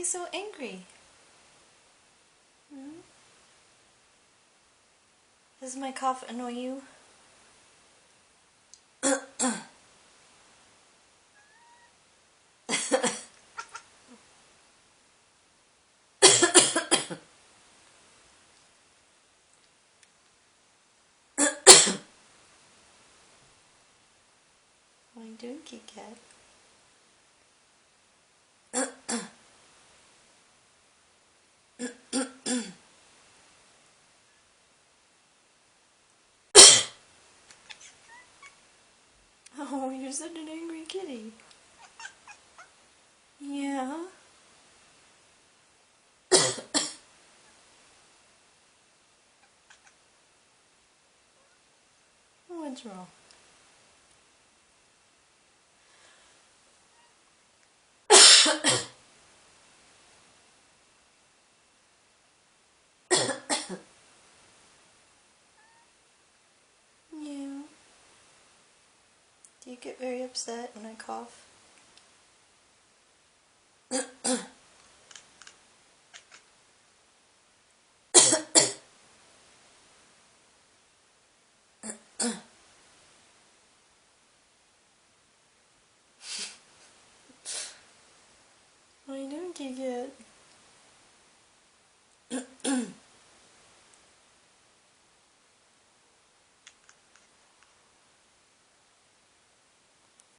so angry? Hmm? Does my cough annoy you? What are you doing, Kit Kat? Oh, you're such an angry kitty. Yeah. What's wrong? Yeah. Do you get very upset when I cough? What are you doing, Kit Kat?